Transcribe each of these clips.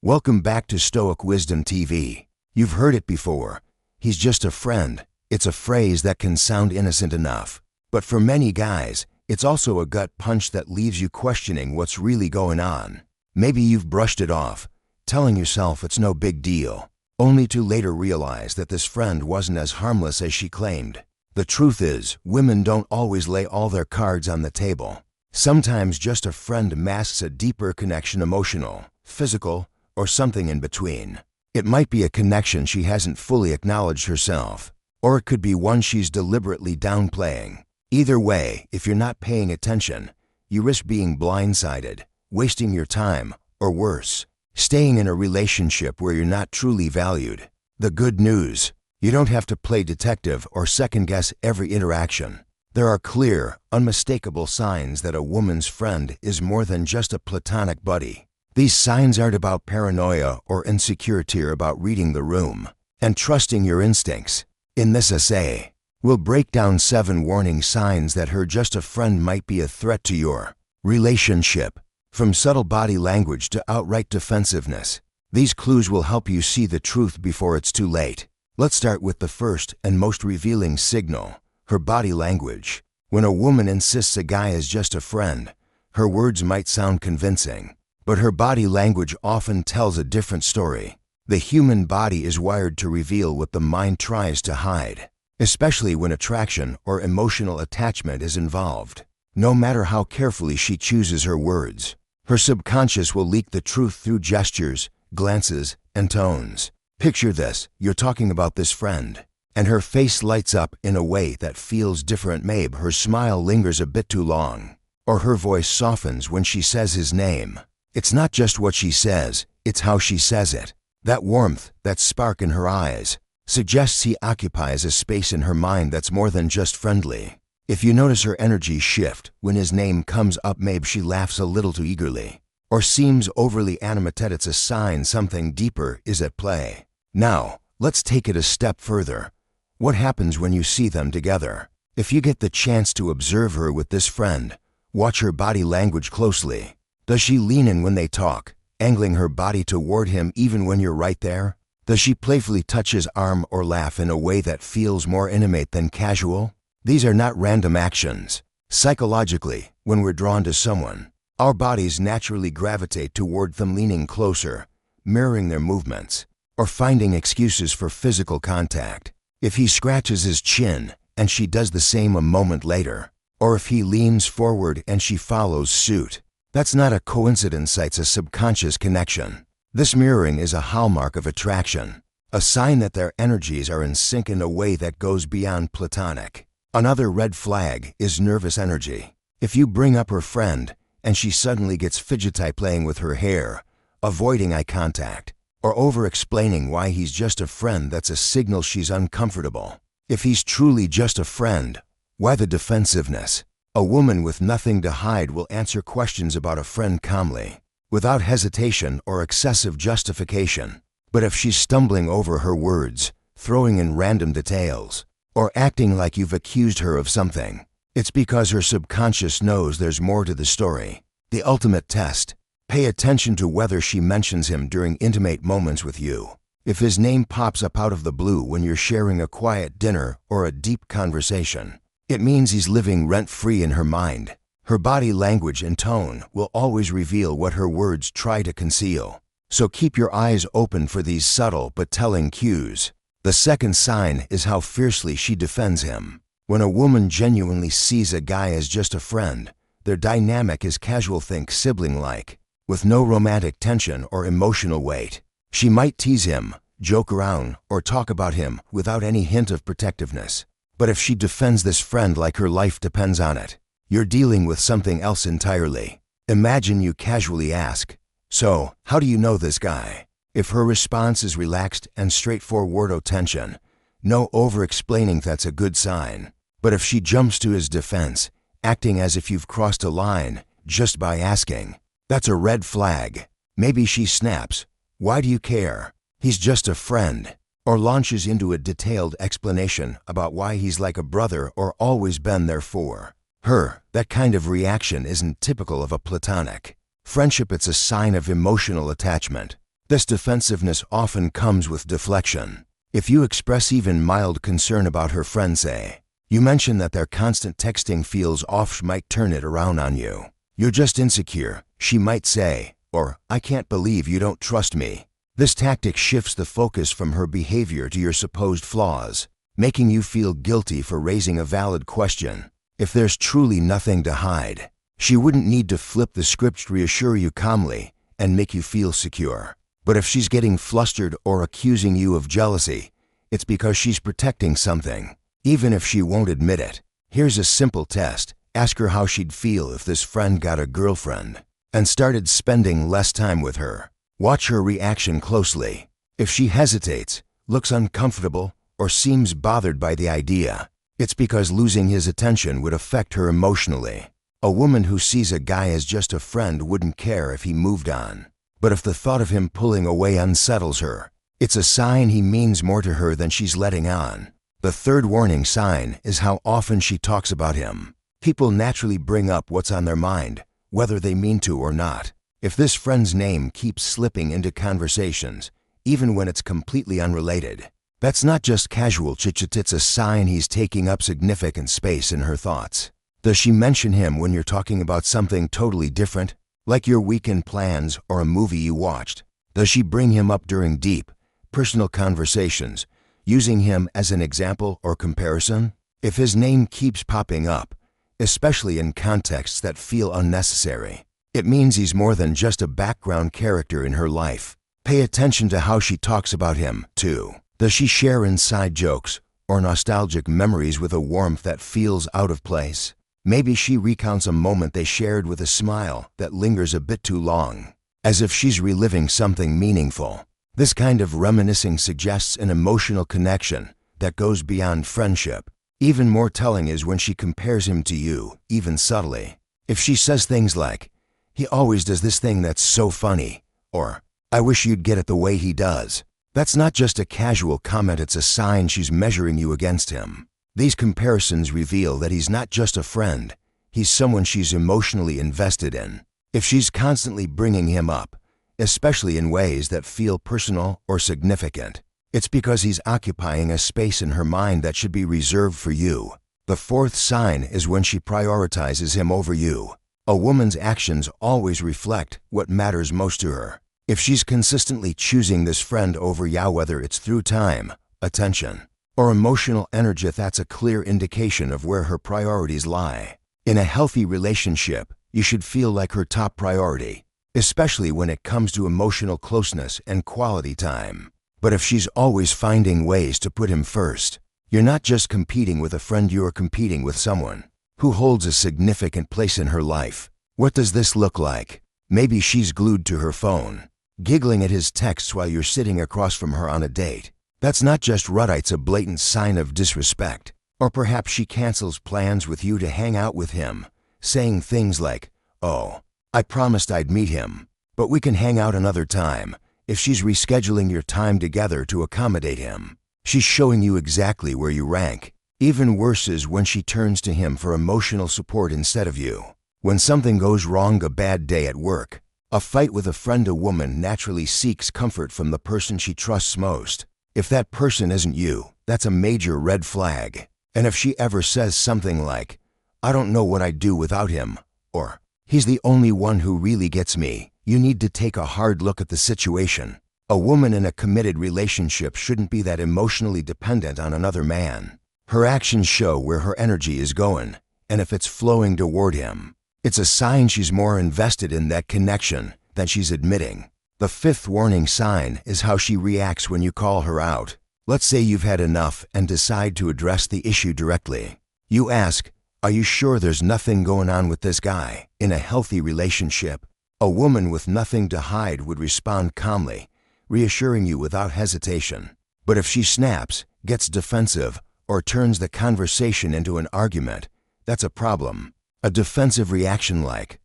Welcome back to Stoic Wisdom TV. You've heard it before. He's just a friend. It's a phrase that can sound innocent enough. But for many guys, it's also a gut punch that leaves you questioning what's really going on. Maybe you've brushed it off, telling yourself it's no big deal, only to later realize that this friend wasn't as harmless as she claimed. The truth is, women don't always lay all their cards on the table. Sometimes just a friend masks a deeper connection, emotional, physical, or something in between. It might be a connection she hasn't fully acknowledged herself, or it could be one she's deliberately downplaying. Either way, if you're not paying attention, you risk being blindsided, wasting your time, or worse, staying in a relationship where you're not truly valued. The good news: you don't have to play detective or second-guess every interaction. There are clear, unmistakable signs that a woman's friend is more than just a platonic buddy. These signs aren't about paranoia or insecurity about reading the room and trusting your instincts. In this essay, we'll break down 7 warning signs that her just a friend might be a threat to your relationship. From subtle body language to outright defensiveness, these clues will help you see the truth before it's too late. Let's start with the first and most revealing signal: her body language. When a woman insists a guy is just a friend, her words might sound convincing, but her body language often tells a different story. The human body is wired to reveal what the mind tries to hide, especially when attraction or emotional attachment is involved. No matter how carefully she chooses her words, her subconscious will leak the truth through gestures, glances, and tones. Picture this: you're talking about this friend, and her face lights up in a way that feels different. Maybe her smile lingers a bit too long, or her voice softens when she says his name. It's not just what she says, it's how she says it. That warmth, that spark in her eyes, suggests he occupies a space in her mind that's more than just friendly. If you notice her energy shift when his name comes up, maybe she laughs a little too eagerly, or seems overly animated, it's a sign something deeper is at play. Now, let's take it a step further. What happens when you see them together? If you get the chance to observe her with this friend, watch her body language closely. Does she lean in when they talk, angling her body toward him even when you're right there? Does she playfully touch his arm or laugh in a way that feels more intimate than casual? These are not random actions. Psychologically, when we're drawn to someone, our bodies naturally gravitate toward them, leaning closer, mirroring their movements, or finding excuses for physical contact. If he scratches his chin and she does the same a moment later, or if he leans forward and she follows suit, that's not a coincidence, it's a subconscious connection. This mirroring is a hallmark of attraction, a sign that their energies are in sync in a way that goes beyond platonic. Another red flag is nervous energy. If you bring up her friend and she suddenly gets fidgety, playing with her hair, avoiding eye contact, or over-explaining why he's just a friend, that's a signal she's uncomfortable. If he's truly just a friend, why the defensiveness? A woman with nothing to hide will answer questions about a friend calmly, without hesitation or excessive justification. But if she's stumbling over her words, throwing in random details, or acting like you've accused her of something, it's because her subconscious knows there's more to the story. The ultimate test: pay attention to whether she mentions him during intimate moments with you. If his name pops up out of the blue when you're sharing a quiet dinner or a deep conversation, it means he's living rent-free in her mind. Her body language and tone will always reveal what her words try to conceal. So keep your eyes open for these subtle but telling cues. The second sign is how fiercely she defends him. When a woman genuinely sees a guy as just a friend, their dynamic is casual, think sibling-like, with no romantic tension or emotional weight. She might tease him, joke around, or talk about him without any hint of protectiveness. But if she defends this friend like her life depends on it, you're dealing with something else entirely. Imagine you casually ask, "So, how do you know this guy?" If her response is relaxed and straightforward, no tension, no over-explaining, that's a good sign. But if she jumps to his defense, acting as if you've crossed a line just by asking, that's a red flag. Maybe she snaps, "Why do you care? He's just a friend," or launches into a detailed explanation about why he's like a brother or always been there for her. That kind of reaction isn't typical of a platonic friendship, it's a sign of emotional attachment. This defensiveness often comes with deflection. If you express even mild concern about her friend, say, you mention that their constant texting feels off, she might turn it around on you. You're just insecure, she might say, or I can't believe you don't trust me. This tactic shifts the focus from her behavior to your supposed flaws, making you feel guilty for raising a valid question. If there's truly nothing to hide, she wouldn't need to flip the script to reassure you calmly and make you feel secure. But if she's getting flustered or accusing you of jealousy, it's because she's protecting something, even if she won't admit it. Here's a simple test. Ask her how she'd feel if this friend got a girlfriend and started spending less time with her. Watch her reaction closely. If she hesitates, looks uncomfortable, or seems bothered by the idea, it's because losing his attention would affect her emotionally. A woman who sees a guy as just a friend wouldn't care if he moved on. But if the thought of him pulling away unsettles her, it's a sign he means more to her than she's letting on. The third warning sign is how often she talks about him. People naturally bring up what's on their mind, whether they mean to or not. If this friend's name keeps slipping into conversations, even when it's completely unrelated, that's not just casual chit-chat, it's a sign he's taking up significant space in her thoughts. Does she mention him when you're talking about something totally different, like your weekend plans or a movie you watched? Does she bring him up during deep, personal conversations, using him as an example or comparison? If his name keeps popping up, especially in contexts that feel unnecessary, it means he's more than just a background character in her life. Pay attention to how she talks about him, too. Does she share inside jokes or nostalgic memories with a warmth that feels out of place? Maybe she recounts a moment they shared with a smile that lingers a bit too long, as if she's reliving something meaningful. This kind of reminiscing suggests an emotional connection that goes beyond friendship. Even more telling is when she compares him to you, even subtly. If she says things like, "He always does this thing that's so funny," or "I wish you'd get it the way he does," that's not just a casual comment, it's a sign she's measuring you against him. These comparisons reveal that he's not just a friend, he's someone she's emotionally invested in. If she's constantly bringing him up, especially in ways that feel personal or significant, it's because he's occupying a space in her mind that should be reserved for you. The fourth sign is when she prioritizes him over you. A woman's actions always reflect what matters most to her. If she's consistently choosing this friend over you, whether it's through time, attention, or emotional energy, that's a clear indication of where her priorities lie. In a healthy relationship, you should feel like her top priority, especially when it comes to emotional closeness and quality time. But if she's always finding ways to put him first, you're not just competing with a friend, you're competing with someone who holds a significant place in her life. What does this look like? Maybe she's glued to her phone, giggling at his texts while you're sitting across from her on a date. That's not just ruddite, it's a blatant sign of disrespect. Or perhaps she cancels plans with you to hang out with him, saying things like, "Oh, I promised I'd meet him, but we can hang out another time." If she's rescheduling your time together to accommodate him, she's showing you exactly where you rank. Even worse is when she turns to him for emotional support instead of you. When something goes wrong, a bad day at work, a fight with a friend, a woman naturally seeks comfort from the person she trusts most. If that person isn't you, that's a major red flag. And if she ever says something like, "I don't know what I'd do without him," or "He's the only one who really gets me," you need to take a hard look at the situation. A woman in a committed relationship shouldn't be that emotionally dependent on another man. Her actions show where her energy is going, and if it's flowing toward him, it's a sign she's more invested in that connection than she's admitting. The fifth warning sign is how she reacts when you call her out. Let's say you've had enough and decide to address the issue directly. You ask, "Are you sure there's nothing going on with this guy?" In a healthy relationship, a woman with nothing to hide would respond calmly, reassuring you without hesitation. But if she snaps, gets defensive, or turns the conversation into an argument, that's a problem. A defensive reaction like,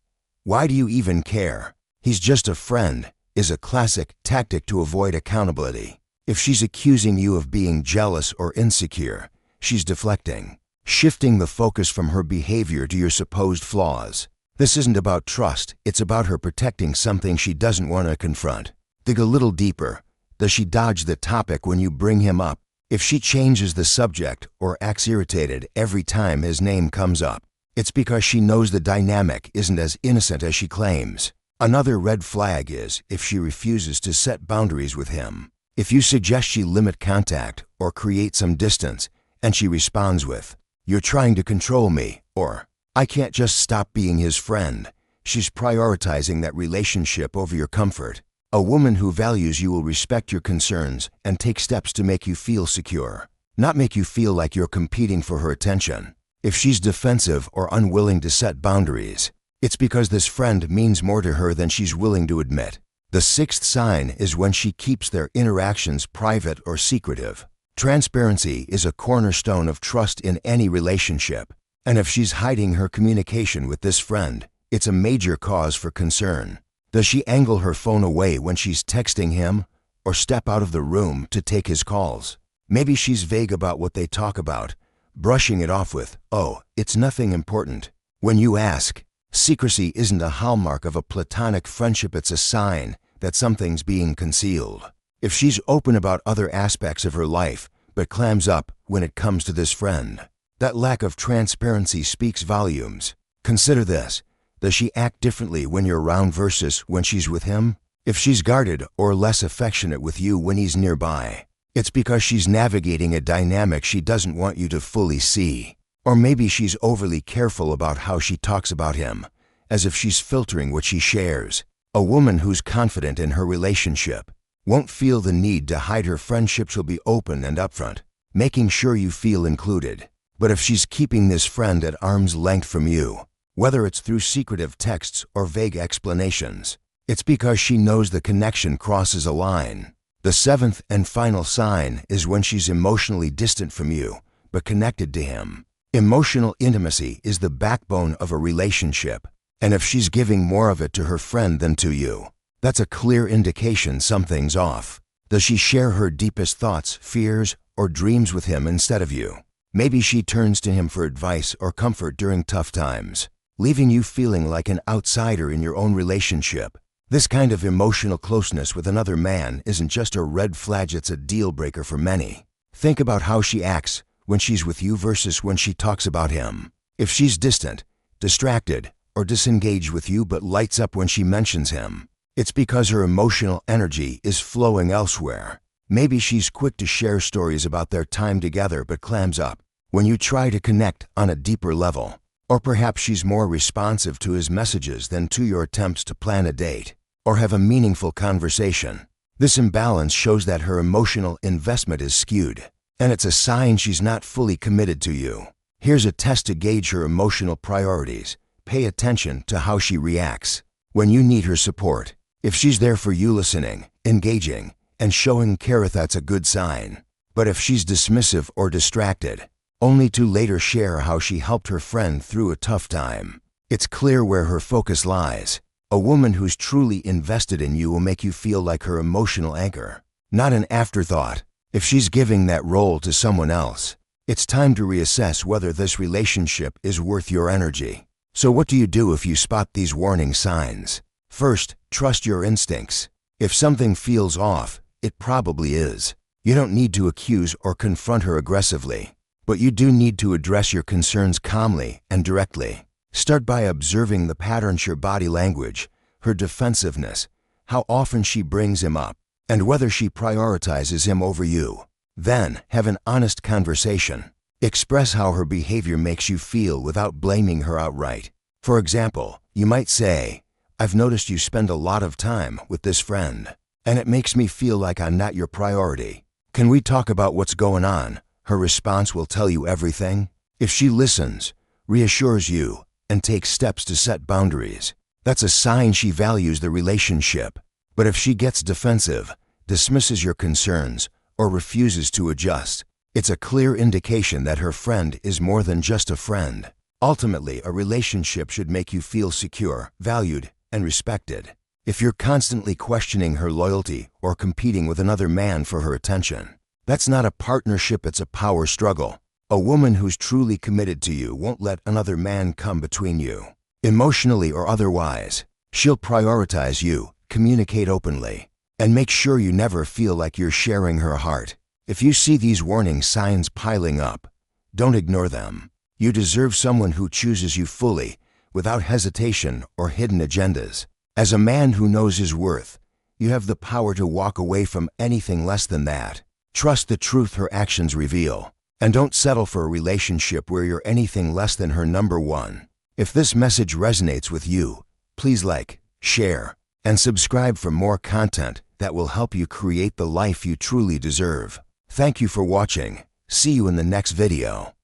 "Why do you even care? He's just a friend," is a classic tactic to avoid accountability. If she's accusing you of being jealous or insecure, she's deflecting, shifting the focus from her behavior to your supposed flaws. This isn't about trust, it's about her protecting something she doesn't want to confront. Dig a little deeper. Does she dodge the topic when you bring him up? If she changes the subject or acts irritated every time his name comes up, it's because she knows the dynamic isn't as innocent as she claims. Another red flag is if she refuses to set boundaries with him. If you suggest she limit contact or create some distance, and she responds with, "You're trying to control me," or "I can't just stop being his friend," she's prioritizing that relationship over your comfort. A woman who values you will respect your concerns and take steps to make you feel secure, not make you feel like you're competing for her attention. If she's defensive or unwilling to set boundaries, it's because this friend means more to her than she's willing to admit. The sixth sign is when she keeps their interactions private or secretive. Transparency is a cornerstone of trust in any relationship, and if she's hiding her communication with this friend, it's a major cause for concern. Does she angle her phone away when she's texting him, or step out of the room to take his calls? Maybe she's vague about what they talk about, brushing it off with, "Oh, it's nothing important." When you ask, secrecy isn't a hallmark of a platonic friendship, it's a sign that something's being concealed. If she's open about other aspects of her life, but clams up when it comes to this friend, that lack of transparency speaks volumes. Consider this. Does she act differently when you're around versus when she's with him? If she's guarded or less affectionate with you when he's nearby, it's because she's navigating a dynamic she doesn't want you to fully see. Or maybe she's overly careful about how she talks about him, as if she's filtering what she shares. A woman who's confident in her relationship won't feel the need to hide her friendship. She'll be open and upfront, making sure you feel included. But if she's keeping this friend at arm's length from you, whether it's through secretive texts or vague explanations, it's because she knows the connection crosses a line. The seventh and final sign is when she's emotionally distant from you, but connected to him. Emotional intimacy is the backbone of a relationship, and if she's giving more of it to her friend than to you, that's a clear indication something's off. Does she share her deepest thoughts, fears, or dreams with him instead of you? Maybe she turns to him for advice or comfort during tough times, leaving you feeling like an outsider in your own relationship. This kind of emotional closeness with another man isn't just a red flag, it's a deal breaker for many. Think about how she acts when she's with you versus when she talks about him. If she's distant, distracted, or disengaged with you but lights up when she mentions him, it's because her emotional energy is flowing elsewhere. Maybe she's quick to share stories about their time together but clams up when you try to connect on a deeper level. Or perhaps she's more responsive to his messages than to your attempts to plan a date or have a meaningful conversation. This imbalance shows that her emotional investment is skewed, and it's a sign she's not fully committed to you. Here's a test to gauge her emotional priorities. Pay attention to how she reacts when you need her support. If she's there for you, listening, engaging, and showing care, that's a good sign. But if she's dismissive or distracted, only to later share how she helped her friend through a tough time, it's clear where her focus lies. A woman who's truly invested in you will make you feel like her emotional anchor, not an afterthought. If she's giving that role to someone else, it's time to reassess whether this relationship is worth your energy. So what do you do if you spot these warning signs? First, trust your instincts. If something feels off, it probably is. You don't need to accuse or confront her aggressively, but you do need to address your concerns calmly and directly. Start by observing the patterns, her body language, her defensiveness, how often she brings him up, and whether she prioritizes him over you. Then, have an honest conversation. Express how her behavior makes you feel without blaming her outright. For example, you might say, "I've noticed you spend a lot of time with this friend, and it makes me feel like I'm not your priority. Can we talk about what's going on?" Her response will tell you everything. If she listens, reassures you, and takes steps to set boundaries, that's a sign she values the relationship. But if she gets defensive, dismisses your concerns, or refuses to adjust, it's a clear indication that her friend is more than just a friend. Ultimately, a relationship should make you feel secure, valued, and respected. If you're constantly questioning her loyalty or competing with another man for her attention, that's not a partnership, it's a power struggle. A woman who's truly committed to you won't let another man come between you, emotionally or otherwise. She'll prioritize you, communicate openly, And make sure you never feel like you're sharing her heart. If you see these warning signs piling up, don't ignore them. You deserve someone who chooses you fully, without hesitation or hidden agendas. As a man who knows his worth, you have the power to walk away from anything less than that. Trust the truth her actions reveal. And don't settle for a relationship where you're anything less than her number one. If this message resonates with you, please like, share, and subscribe for more content that will help you create the life you truly deserve. Thank you for watching. See you in the next video.